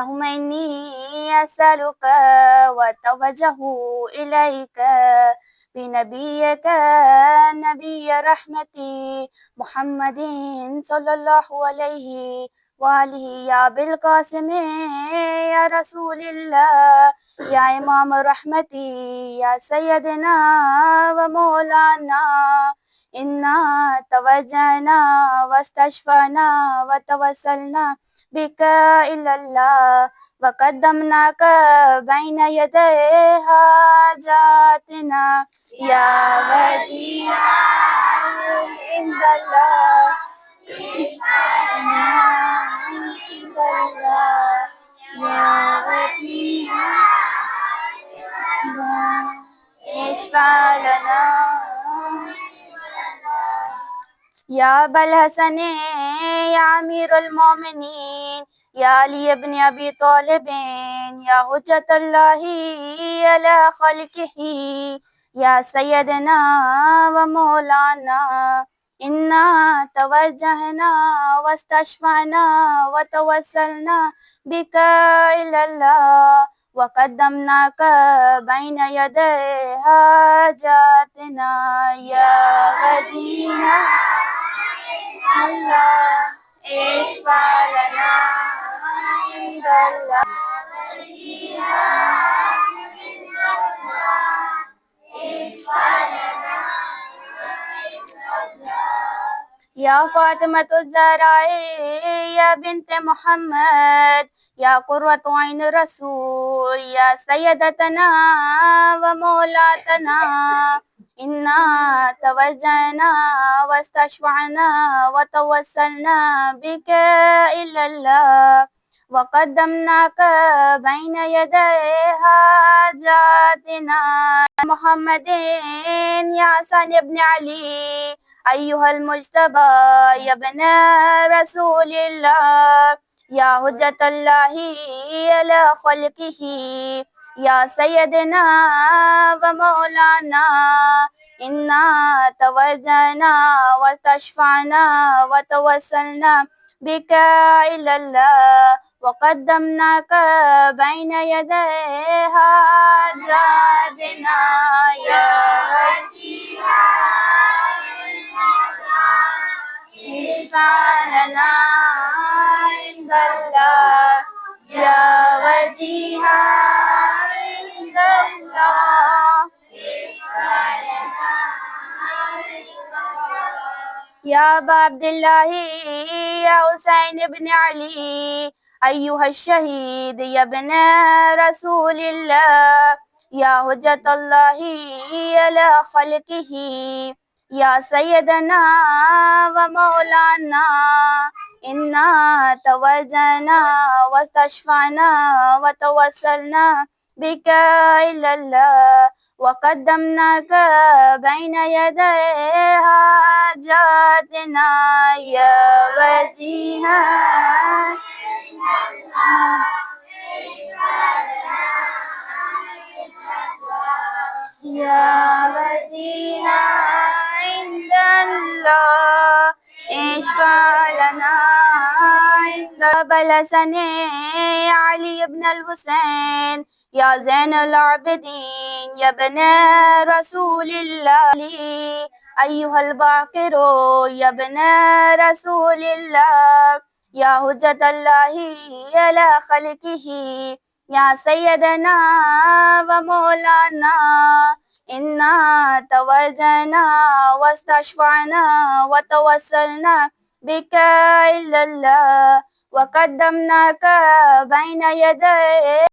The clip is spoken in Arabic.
اللهم إني أسألك وأتوجه إليك بنبيك نبي رحمتي محمد صلى الله عليه وآله يا بالقاسم يا رسول الله يا إمام رحمتي يا سيدنا ومولانا إنا توجهنا واستشفعنا وتوسلنا بك إلى الله وقدمناك بين يدي حاجاتنا يا وجيها عند الله جئتنا عند الله يا وجيها اشفع لنا يا أبا الحسن يا أمير المؤمنين يا علي بن أبي طالب يا حجة الله على خلقه يا سيدنا ومولانا إنا توجهنا واستشفعنا وتوسلنا بك إلى الله وقدمناك بين يدي حاجاتنا يا وجيها الله اشفع لنا عند الله يا فاطمة الزهراء يا بنت محمد يا قرة عين الرسول يا سيدتنا ومولاتنا إنا توجهنا واستشفعنا وتوسلنا بك إلى الله وقدمناك بين يدي حاجاتنا محمد يا حسن بن علي أيها المجتبى يا ابن رسول الله يا حجة الله على خلقه يا سيدنا ومولانا إنا توجهنا واستشفعنا وتوسلنا بك إلى الله وقدمناك بين يدي حاجاتنا يا وجيها اشفع لنا عند الله يا وجيها عند الله يا أبا عبد الله يا حسين بن علي أيها الشهيد يا ابن رسول الله يا حجة الله على خلقه يا سيدنا ومولانا إنا توجهنا واستشفعنا وتوسلنا بك إلى الله وقدمناك بين يدي حاجاتنا يا وجيها يا وجيها عند الله اشفع لنا عند بلسن علي بن الحسين يا زين العابدين يا ابن رسول الله أيها الباقر يا ابن رسول الله يا حجة الله على خلقه يا سيدنا ومولانا إنا توجهنا واستشفعنا وتوسلنا بك إلى الله وقدمناك بين يدي